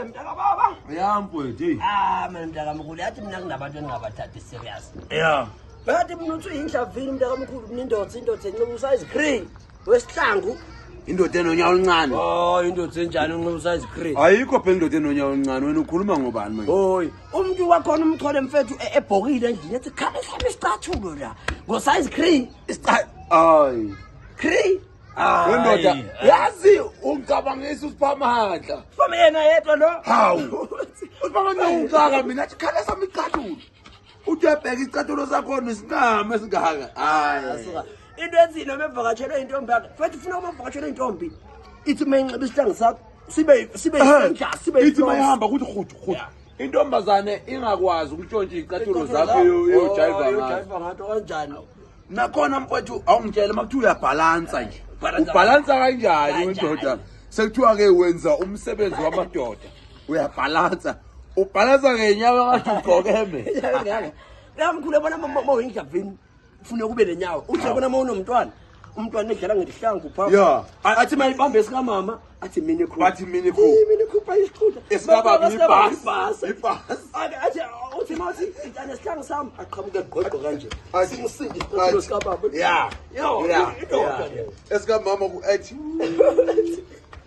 mntaka baba. Yamfowethu hey. Mina mntaka mkhulu yathi mina kunabantu engingabathathi serious. Yeah. Bathi mina uthi uyindlavini mntaka mkhulu indoda enxibusa izigrey wesihlangu. Indoda enonyawo oluncane. Oh indoda enjani unxibusa izigrey? Ayikho phela indoda enonyawo oluncane wena ukhuluma ngobani manje? Hoyi, umuntu wakhona umchole mfethu ebhokile endlini ethi khale hlaba isicathulo la. Ngo size grey. Ay. Grey. Wendoda yazi ungicabangisa usiphamandla. Fama yena yedwa lo. Hawu. Usibanga ungicaka mina athi khale sami icathulo. Uthi uyabheka isicathulo sakho nesincama esingaka. Hayi. Into enzile mevakatshela intombi yakhe. Mfethu ufuna ukuvakatshela intombi. Ithi mayinxiba isihlangu sakho sibe ithi mayihamba ukuthi khuthu. Intombazane ingakwazi ukutshontsha icathulo zakho uyojiva ngato kanjani? Nakhona mfowethu awungitshela makuthiwa uyabhalansa nje. Ubhalansa kanjani wendoda? Sekuthiwa ke wenza umsebenzi wamadoda. Uyabhalansa. Ubhalansa ngenyawo ngathi ugqokeme. Namkhulu ebona mawuyindlavini ufune kube nenyawo. Uthi yabona mawunomntwana. Umntwana edlala ngehlangu pha. Yeah. Athi mayibambe sika mama, athi mini khu. Bathi mini khu. Mini khu bayisiqhutha. Esikaba ibhasi. Athi uthi mawuthi intana sihlangu sami aqhamuke egqogqo kanje. Singisindi isicathulo sika baba. Yeah. Esika mama ku athi.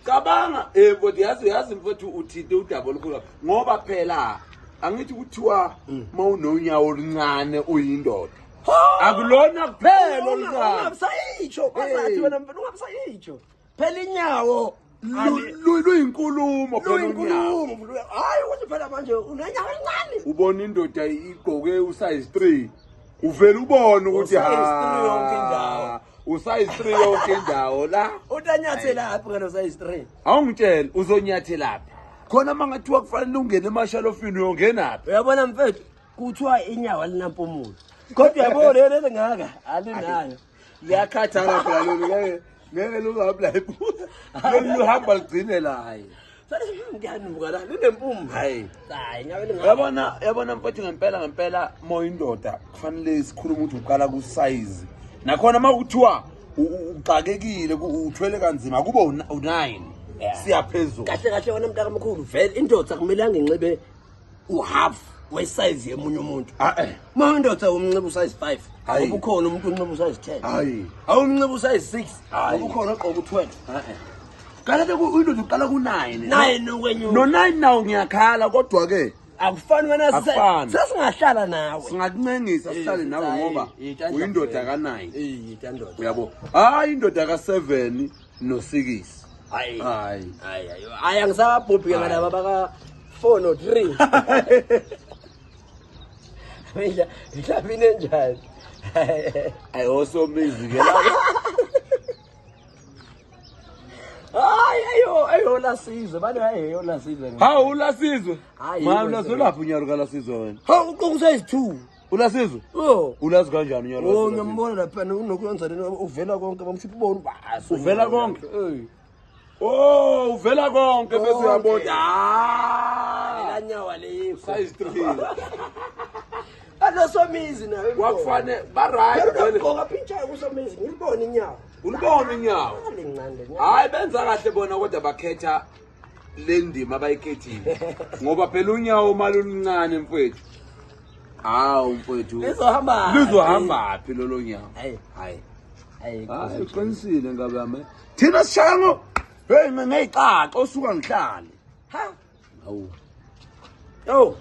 Kabanga bodi yazi mfowethu uthinte udaba olukhulu ngoba phela angithi kuthiwa mawunonyawo oluncane uyindoda. Akulona kuphela oluncane. Ungabusayitsho kwathi wena mfana ungabusayitsho. Phela inyawo luyinkulumo phela unyawo. Hayi ukuthi phela manje unenyawo encane. Ubona indoda igqoke usize 3. Uvela ubone ukuthi usize 3 yonke indawo la. Utanyathela lapha ngalo size 3. Awungitshela uzonyathelaphi? Khona mangathiwa kufanele ungene emashalofini uyongenaphi? Uyabona mfethu kuthiwa inyawo linampumulo. Kodwa yabo lelo ngaka alinayo. Liyakhathala phela lolu ngeke luhambe la ibuza. Luhamba ligcine la hayi. Ngiyanuka la linempumbu. Hayi. Hayi nyawo lingaka. Yabona mfethu ngempela moyindoda kufanele sikhulume ukuthi uqala ku size. Nakhona makuthiwa uxakekile uthwele kanzima kube u9 siyaphezulu. Kahle wena mntaka mkhulu vele indoda kumele angenxibe u-half wesize yemunye umuntu. Mawindoda umnxiba usize 5 ngoba ukhona umuntu unxiba usize 10. Hayi. Awumnxiba usize 6 ngoba ukhona ogqoka u12. Kanti uyindoda uqala ku9. 9 kwenyuka. No9 nawo ngiyakhala kodwa ke akufani wena sesingahlala nawe. Singakuncengisa sihlale nawe ngoba uyindoda ka9. Indoda. Uyabo? Hayi indoda ka7 no6. Hayi angisabhubhi ngalaba baka 4 no 3. Mina ngihlabine njani? Osomizi ke lapha. Ayo lasizwe bani hayo lasizwe. Hawu ulasizwe. Mama ulasolapha unyalo kalasizwe wena. Hawu uqokusize 2. Ulasizwe? Ulazi kanjani unyalo? Ngiyambona lapha unokwenza lento uvela konke bamshipha ubona ubasi. Uvela konke? Uvela konke bese uyabona. Lanyawa le size 3. Alosomizi nawe. Wakufane ba right vele. Ngoba pincha kusomizi ngilibona inyawo. Ulibona inyawo. Hayi benza kahle bona kodwa bakhetha le ndima abayikhethile. Ngoba phela unyawo mali oluncane mfowethu. Hawu mfowethu. Lizohamba phi lolo nyawo? Hayi uqinisile ngabe yami. Thina sishaya ngo ngeyixaxa osuka ngihlale. Ha? Hawu. Yo.